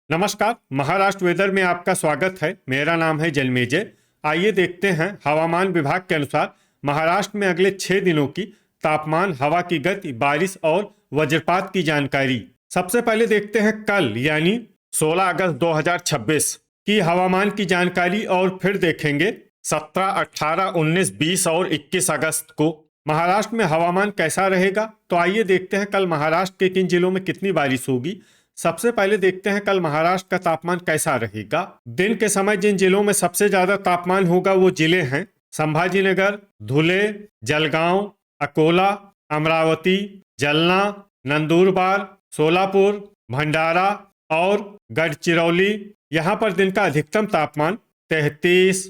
नमस्कार। महाराष्ट्र वेदर में आपका स्वागत है। मेरा नाम है जलमेजय। आइए देखते हैं हवामान विभाग के अनुसार महाराष्ट्र में अगले 6 दिनों की तापमान, हवा की गति, बारिश और वज्रपात की जानकारी। सबसे पहले देखते हैं कल यानी 16 अगस्त 2026 की हवामान की जानकारी और फिर देखेंगे 17, 18, 19, 20 और 21 अगस्त को महाराष्ट्र में हवामान कैसा रहेगा। तो आइए देखते हैं कल महाराष्ट्र के किन जिलों में कितनी बारिश होगी। सबसे पहले देखते हैं कल महाराष्ट्र का तापमान कैसा रहेगा। दिन के समय जिन जिलों में सबसे ज्यादा तापमान होगा वो जिले हैं संभाजीनगर, धुले, जलगांव, अकोला, अमरावती, जलना, नंदुरबार, सोलापुर, भंडारा और गढ़चिरौली। यहाँ पर दिन का अधिकतम तापमान 33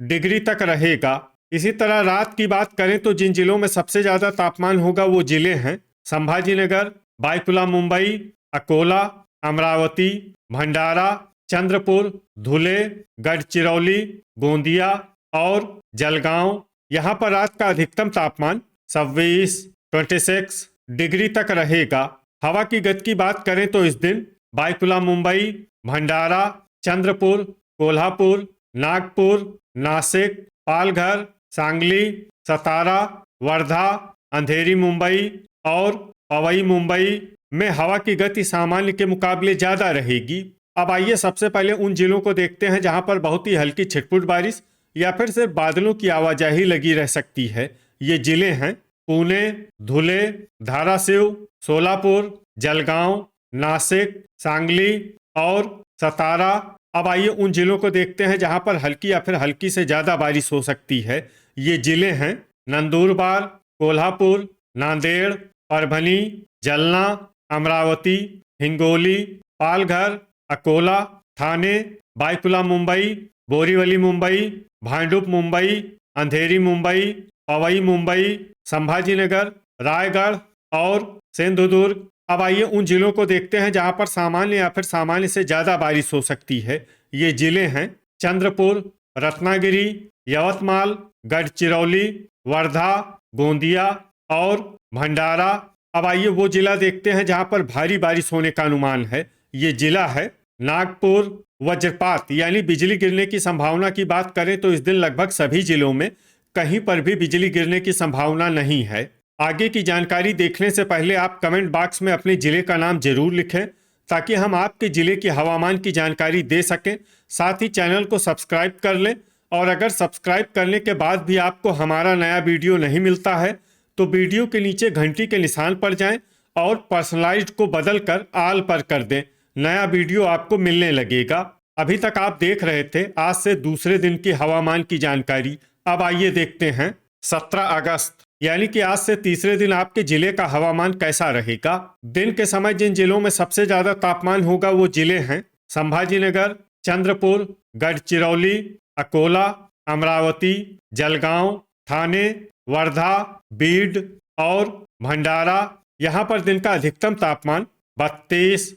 डिग्री तक रहेगा। इसी तरह रात की बात करें तो जिन जिलों में सबसे ज्यादा तापमान होगा वो जिले हैं संभाजीनगर, बायकुला मुंबई, अकोला, अमरावती, भंडारा, चंद्रपुर, धुले, गढ़चिरौली, गोंदिया और जलगांव। यहाँ पर रात का अधिकतम तापमान 26 डिग्री तक रहेगा। हवा की गति की बात करें तो इस दिन बायकुला मुंबई, भंडारा, चंद्रपुर, कोल्हापुर, नागपुर, नासिक, पालघर, सांगली, सतारा, वर्धा, अंधेरी मुंबई और पवई मुंबई में हवा की गति सामान्य के मुकाबले ज्यादा रहेगी। अब आइए सबसे पहले उन जिलों को देखते हैं जहां पर बहुत ही हल्की छिटपुट बारिश या फिर सिर्फ बादलों की आवाजाही लगी रह सकती है। ये जिले हैं पुणे, धुले, धाराशिव, सोलापुर, जलगांव, नासिक, सांगली और सतारा। अब आइए उन जिलों को देखते हैं जहां पर हल्की या फिर हल्की से ज्यादा बारिश हो सकती है। ये जिले हैं नंदुरबार, कोल्हापुर, नांदेड़, परभनी, जलना, अमरावती, हिंगोली, पालघर, अकोला, थाने, बायकुला मुंबई, बोरीवली मुंबई, भांडुप मुंबई, अंधेरी मुंबई, पवई मुंबई, संभाजीनगर, रायगढ़ और सिंधुदुर्ग। अब आइए उन जिलों को देखते हैं जहां पर सामान्य या फिर सामान्य से ज्यादा बारिश हो सकती है। ये जिले हैं चंद्रपुर, रत्नागिरी, यवतमाल, गढ़चिरौली, वर्धा, गोंदिया और भंडारा। अब आइए वो जिला देखते हैं जहां पर भारी बारिश होने का अनुमान है। ये जिला है नागपुर। वज्रपात यानी बिजली गिरने की संभावना की बात करें तो इस दिन लगभग सभी जिलों में कहीं पर भी बिजली गिरने की संभावना नहीं है। आगे की जानकारी देखने से पहले आप कमेंट बॉक्स में अपने जिले का नाम जरूर लिखें ताकि हम आपके जिले की हवामान की जानकारी दे सकें। साथ ही चैनल को सब्सक्राइब कर लें और अगर सब्सक्राइब करने के बाद भी आपको हमारा नया वीडियो नहीं मिलता है तो वीडियो के नीचे घंटी के निशान पर जाएं और पर्सनलाइज्ड को बदलकर आल पर कर दें। नया वीडियो आपको मिलने लगेगा। अभी तक आप देख रहे थे आज से दूसरे दिन की हवामान की जानकारी। अब आइए देखते हैं 17 अगस्त यानी कि आज से तीसरे दिन आपके जिले का हवामान कैसा रहेगा। दिन के समय जिन जिलों में सबसे ज्यादा तापमान होगा वो जिले हैं संभाजीनगर, चंद्रपुर, गढ़चिरौली, अकोला, अमरावती, जलगांव, थाने, वर्धा, बीड और भंडारा। यहाँ पर दिन का अधिकतम तापमान 32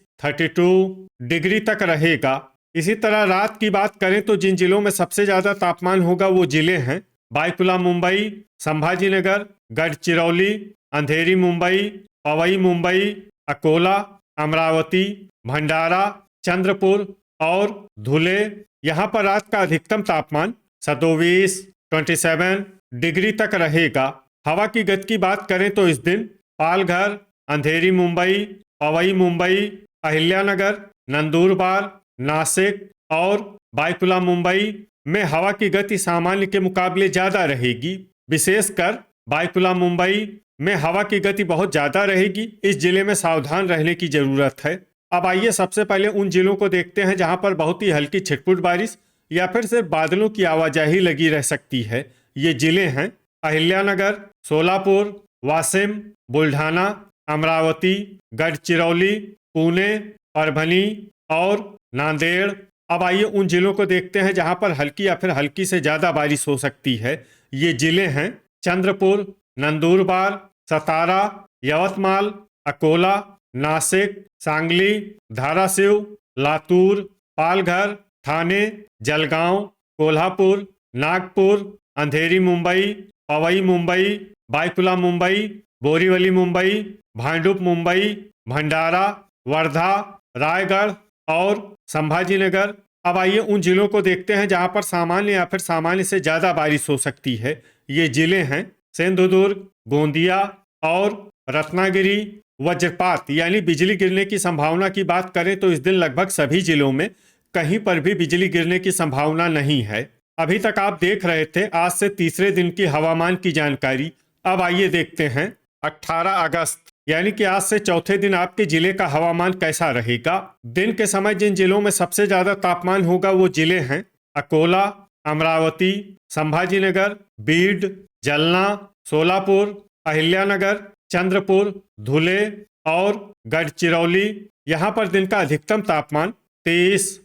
डिग्री तक रहेगा। इसी तरह रात की बात करें तो जिन जिलों में सबसे ज्यादा तापमान होगा वो जिले हैं बायकुला मुंबई, संभाजीनगर, गढ़चिरौली, अंधेरी मुंबई, पवई मुंबई, अकोला, अमरावती, भंडारा, चंद्रपुर और धुले। यहाँ पर रात का अधिकतम तापमान 27 डिग्री तक रहेगा। हवा की गति की बात करें तो इस दिन पालघर, अंधेरी मुंबई, पवई मुंबई, अहिल्यानगर, नंदुरबार, नासिक और बायकुला मुंबई में हवा की गति सामान्य के मुकाबले ज्यादा रहेगी। विशेषकर बायकुला मुंबई में हवा की गति बहुत ज्यादा रहेगी। इस जिले में सावधान रहने की जरूरत है। अब आइए सबसे पहले उन जिलों को देखते हैं जहां पर बहुत ही हल्की छिटपुट बारिश या फिर सिर्फ बादलों की आवाजाही लगी रह सकती है। ये जिले हैं अहिल्यानगर, सोलापुर, वाशिम, बुल्ढाना, अमरावती, गढ़चिरौली, पुणे, परभनी और नांदेड़। अब आइए उन जिलों को देखते हैं जहां पर हल्की या फिर हल्की से ज्यादा बारिश हो सकती है। ये जिले हैं चंद्रपुर, नंदुरबार, सतारा, यवतमाल, अकोला, नासिक, सांगली, धाराशिव, लातूर, पालघर, थाने, जलगांव, कोल्हापुर, नागपुर, अंधेरी मुंबई, पवई मुंबई, बायकुला मुंबई, बोरीवली मुंबई, भांडुप मुंबई, भंडारा, वर्धा, रायगढ़ और संभाजीनगर। अब आइए उन जिलों को देखते हैं जहां पर सामान्य या फिर सामान्य से ज्यादा बारिश हो सकती है। ये जिले हैं सिंधुदुर्ग, गोंदिया और रत्नागिरी। वज्रपात यानी बिजली गिरने की संभावना की बात करें तो इस दिन लगभग सभी जिलों में कहीं पर भी बिजली गिरने की संभावना नहीं है। अभी तक आप देख रहे थे आज से तीसरे दिन की हवामान की जानकारी। अब आइए देखते हैं 18 अगस्त यानी कि आज से चौथे दिन आपके जिले का हवामान कैसा रहेगा। दिन के समय जिन जिलों में सबसे ज्यादा तापमान होगा वो जिले हैं अकोला, अमरावती, संभाजीनगर, बीड, जलना, सोलापुर, अहिल्यानगर, चंद्रपुर, धुले और गढ़चिरौली। यहाँ पर दिन का अधिकतम तापमान 30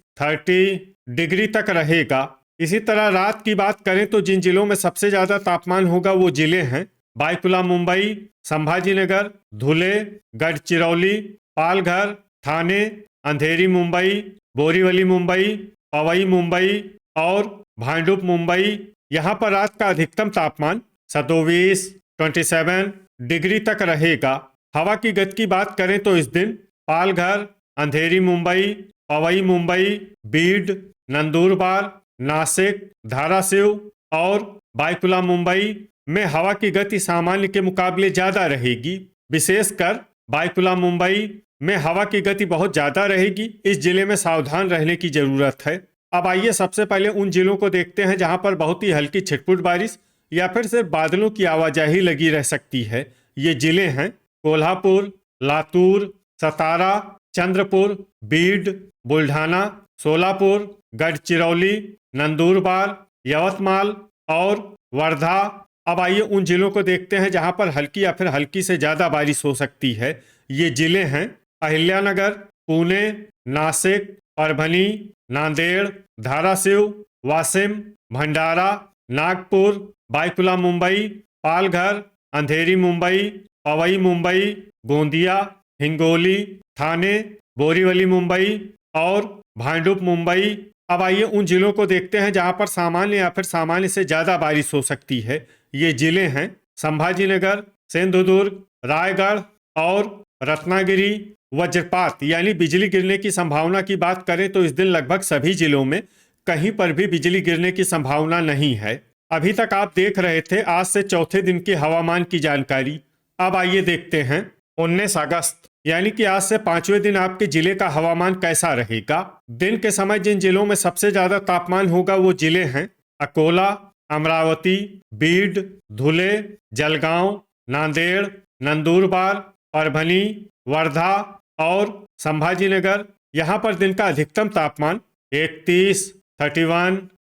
डिग्री तक रहेगा। इसी तरह रात की बात करें तो जिन जिलों में सबसे ज्यादा तापमान होगा वो जिले हैं बायकुला मुंबई, संभाजीनगर, धुले, गढ़चिरौली, पालघर, ठाणे, अंधेरी मुंबई, बोरीवली मुंबई, पवई मुंबई और भांडुप मुंबई। यहाँ पर रात का अधिकतम तापमान 27 डिग्री तक रहेगा। हवा की गति की बात करें तो इस दिन पालघर, अंधेरी मुंबई, पवई मुंबई, बीड, नंदुरबार, नासिक, धाराशिव और बायकुला मुंबई में हवा की गति सामान्य के मुकाबले ज्यादा रहेगी। विशेषकर बायकुला मुंबई में हवा की गति बहुत ज्यादा रहेगी। इस जिले में सावधान रहने की जरूरत है। अब आइए सबसे पहले उन जिलों को देखते हैं जहां पर बहुत ही हल्की छिटपुट बारिश या फिर सिर्फ बादलों की आवाजाही लगी रह सकती है। ये जिले हैं कोल्हापुर, लातूर, सतारा, चंद्रपुर, बीड, बुल्ढाना, सोलापुर, गढ़चिरौली, नंदुरबार, यवतमाल और वर्धा। अब आइए उन जिलों को देखते हैं जहां पर हल्की या फिर हल्की से ज्यादा बारिश हो सकती है। ये जिले हैं अहिल्यानगर, पुणे, नासिक, परभनी, नांदेड़, धाराशिव, वाशिम, भंडारा, नागपुर, बायकुला मुंबई, पालघर, अंधेरी मुंबई, पवई मुंबई, गोंदिया, हिंगोली, ठाणे, बोरीवली मुंबई और भांडुप मुंबई। अब आइए उन जिलों को देखते हैं जहां पर सामान्य या फिर सामान्य से ज्यादा बारिश हो सकती है। ये जिले हैं संभाजीनगर, सिंधुदुर्ग, रायगढ़ और रत्नागिरी। वज्रपात यानी बिजली गिरने की संभावना की बात करें तो इस दिन लगभग सभी जिलों में कहीं पर भी बिजली गिरने की संभावना नहीं है। अभी तक आप देख रहे थे आज से चौथे दिन की हवामान की जानकारी। अब आइए देखते हैं 19 अगस्त यानी कि आज से पांचवें दिन आपके जिले का हवामान कैसा रहेगा। दिन के समय जिन जिलों में सबसे ज्यादा तापमान होगा वो जिले हैं अकोला, अमरावती, बीड, धुले, जलगांव, नांदेड़, नंदुरबार, परभनी, वर्धा और संभाजीनगर। यहाँ पर दिन का अधिकतम तापमान 31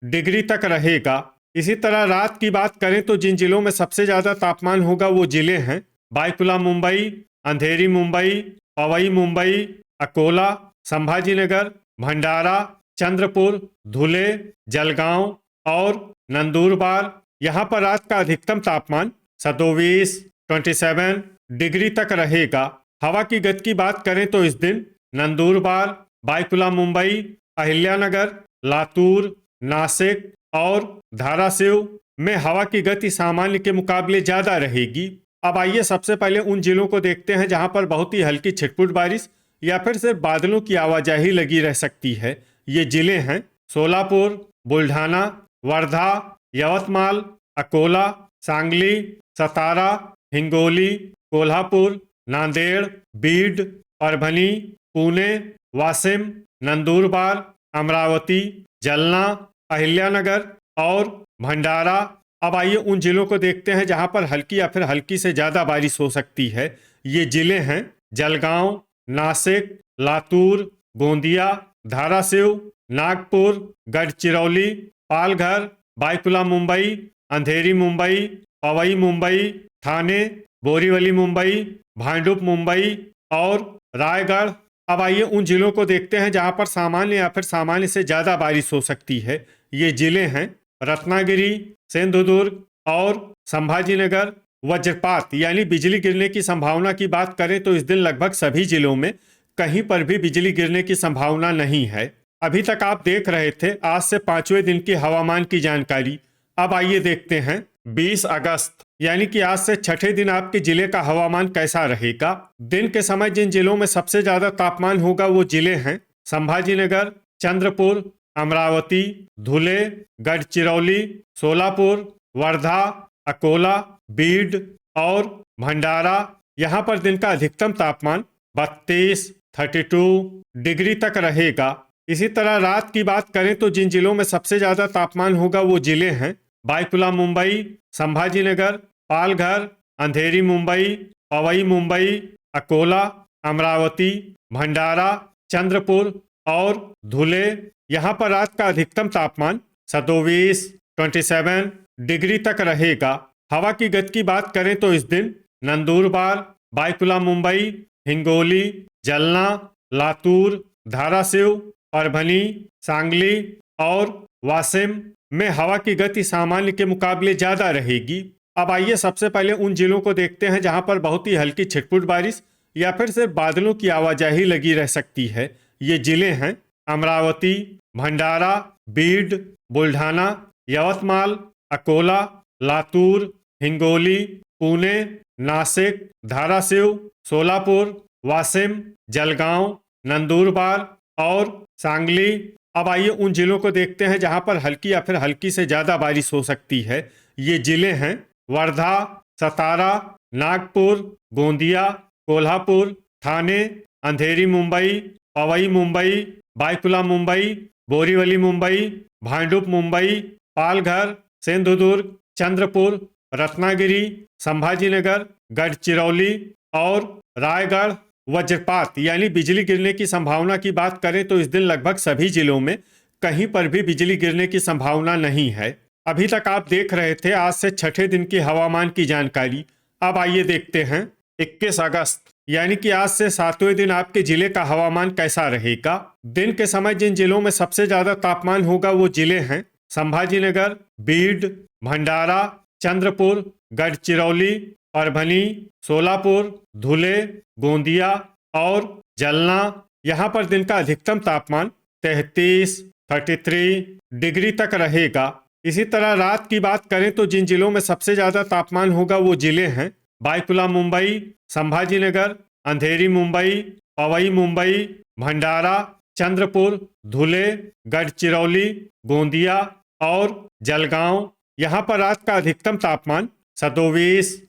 डिग्री तक रहेगा। इसी तरह रात की बात करें तो जिन जिलों में सबसे ज्यादा तापमान होगा वो जिले हैं बायकुला मुंबई, अंधेरी मुंबई, पवई मुंबई, अकोला, संभाजीनगर, भंडारा, चंद्रपुर, धुले, जलगांव और नंदुरबार। यहाँ पर रात का अधिकतम तापमान 27 डिग्री तक रहेगा। हवा की गति की बात करें तो इस दिन नंदुरबार, बायकुला मुंबई, अहिल्यानगर, लातूर, नासिक और धाराशिव में हवा की गति सामान्य के मुकाबले ज्यादा रहेगी। अब आइए सबसे पहले उन जिलों को देखते हैं जहां पर बहुत ही हल्की छिटपुट बारिश या फिर सिर्फ बादलों की आवाजाही लगी रह सकती है। ये जिले हैं सोलापुर, बुल्ढाना, वर्धा, यवतमाल, अकोला, सांगली, सतारा, हिंगोली, कोल्हापुर, नांदेड़, बीड, परभनी, पुणे, वाशिम, नंदुरबार, अमरावती, जलना, अहिल्यानगर और भंडारा। अब आइए उन जिलों को देखते हैं जहां पर हल्की या फिर हल्की से ज्यादा बारिश हो सकती है। ये जिले हैं जलगांव, नासिक, लातूर, गोंदिया, धाराशिव, नागपुर, गढ़चिरौली, पालघर, बायकुला मुंबई, अंधेरी मुंबई, पवई मुंबई, ठाणे, बोरीवली मुंबई, भांडुप मुंबई और रायगढ़। अब आइए उन जिलों को देखते हैं जहां पर सामान्य या फिर सामान्य से ज्यादा बारिश हो सकती है। ये जिले हैं रत्नागिरी, सिंधुदुर्ग और संभाजीनगर। वज्रपात यानी बिजली गिरने की संभावना की बात करें तो इस दिन लगभग सभी जिलों में कहीं पर भी बिजली गिरने की संभावना नहीं है। अभी तक आप देख रहे थे आज से पांचवें दिन की हवामान की जानकारी। अब आइए देखते हैं 20 अगस्त यानी कि आज से छठे दिन आपके जिले का हवामान कैसा रहेगा। दिन के समय जिन जिलों में सबसे ज्यादा तापमान होगा वो जिले हैं संभाजीनगर, चंद्रपुर, अमरावती, धुले, गढ़चिरौली, सोलापुर, वर्धा, अकोला, बीड और भंडारा। यहाँ पर दिन का अधिकतम तापमान 32 डिग्री तक रहेगा। इसी तरह रात की बात करें तो जिन जिलों में सबसे ज्यादा तापमान होगा वो जिले हैं बायकुला मुंबई, संभाजीनगर, पालघर, अंधेरी मुंबई, पवई मुंबई, अकोला, अमरावती, भंडारा, चंद्रपुर और धुले। यहाँ पर रात का अधिकतम तापमान 27 डिग्री तक रहेगा। हवा की गति की बात करें तो इस दिन नंदुरबार, बायकुला मुंबई, हिंगोली, जलना, लातूर, धाराशिव, परभनी, सांगली और वाशिम में हवा की गति सामान्य के मुकाबले ज्यादा रहेगी। अब आइए सबसे पहले उन जिलों को देखते हैं जहां पर बहुत ही हल्की छिटपुट बारिश या फिर सिर्फ बादलों की आवाजाही लगी रह सकती है। ये जिले हैं अमरावती, भंडारा, बीड, बुल्ढाना, यवतमाल, अकोला, लातूर, हिंगोली, पुणे, नासिक, धाराशिव, सोलापुर, वाशिम, जलगांव, नंदुरबार और सांगली। अब आइए उन जिलों को देखते हैं जहां पर हल्की या फिर हल्की से ज्यादा बारिश हो सकती है। ये जिले हैं वर्धा, सतारा, नागपुर, गोंदिया, कोल्हापुर, ठाणे, अंधेरी मुंबई, पवई मुंबई, बायकुला मुंबई, बोरीवली मुंबई, भांडुप मुंबई, पालघर, सिंधुदुर्ग, चंद्रपुर, रत्नागिरी, संभाजीनगर, गढ़चिरौली और रायगढ़। वज्रपात यानी बिजली गिरने की संभावना की बात करें तो इस दिन लगभग सभी जिलों में कहीं पर भी बिजली गिरने की संभावना नहीं है। अभी तक आप देख रहे थे आज से छठे दिन की हवामान की जानकारी। अब आइए देखते हैं 21 अगस्त यानी कि आज से 7वें दिन आपके जिले का हवामान कैसा रहेगा। दिन के समय जिन जिलों में सबसे ज्यादा तापमान होगा वो जिले हैं संभाजीनगर, बीड, भंडारा, चंद्रपुर, गढ़चिरौली, परभनी, सोलापुर, धुले, गोंदिया और जलना। यहाँ पर दिन का अधिकतम तापमान 33 डिग्री तक रहेगा। इसी तरह रात की बात करें तो जिन जिलों में सबसे ज्यादा तापमान होगा वो जिले हैं बायकुला मुंबई, संभाजीनगर, अंधेरी मुंबई, पवई मुंबई, भंडारा, चंद्रपुर, धुले, गढ़चिरौली, गोंदिया और जलगांव। यहाँ पर रात का अधिकतम तापमान 27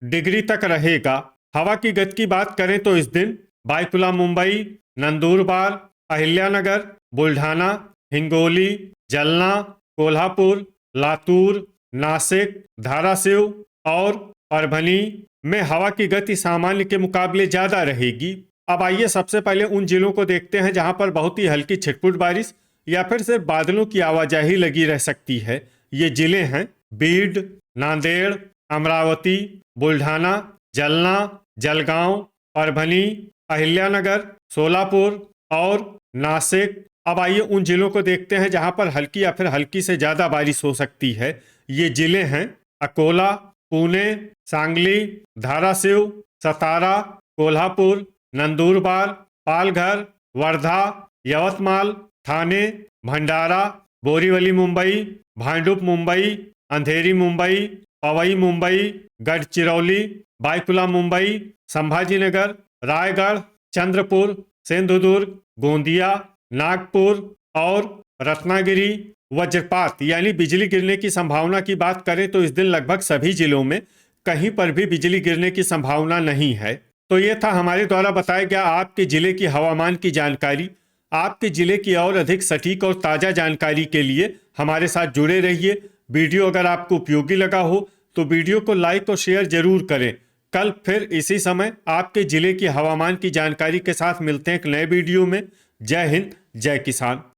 डिग्री तक रहेगा। हवा की गति की बात करें तो इस दिन बायकुला मुंबई, नंदुरबार, अहिल्यानगर, बुल्ढाना, हिंगोली, जलना, कोल्हापुर, लातूर, नासिक, धाराशिव और परभनी में हवा की गति सामान्य के मुकाबले ज्यादा रहेगी। अब आइए सबसे पहले उन जिलों को देखते हैं जहां पर बहुत ही हल्की छिटपुट बारिश या फिर सिर्फ बादलों की आवाजाही लगी रह सकती है। ये जिले हैं बीड, नांदेड़, अमरावती, बुल्ढाना, जलना, जलगांव, परभनी, अहिल्यानगर, सोलापुर और नासिक। अब आइए उन जिलों को देखते हैं जहां पर हल्की या फिर हल्की से ज्यादा बारिश हो सकती है। ये जिले हैं अकोला, पुणे, सांगली, धाराशिव, सतारा, कोल्हापुर, नंदुरबार, पालघर, वर्धा, यवतमाल, ठाणे, भंडारा, बोरीवली मुंबई, भांडुप मुंबई, अंधेरी मुंबई, पवई मुंबई, गढ़चिरौली, बायकुला मुंबई, संभाजीनगर, रायगढ़, चंद्रपुर, सिंधुदुर्ग, गोंदिया, नागपुर और रत्नागिरी। वज्रपात यानी बिजली गिरने की संभावना की बात करें तो इस दिन लगभग सभी जिलों में कहीं पर भी बिजली गिरने की संभावना नहीं है। तो ये था हमारे द्वारा बताया गया आपके जिले की हवामान की जानकारी। आपके जिले की और अधिक सटीक और ताज़ा जानकारी के लिए हमारे साथ जुड़े रहिए। वीडियो अगर आपको उपयोगी लगा हो तो वीडियो को लाइक और शेयर जरूर करें। कल फिर इसी समय आपके जिले की हवामान की जानकारी के साथ मिलते हैं एक नए वीडियो में। जय हिंद, जय किसान।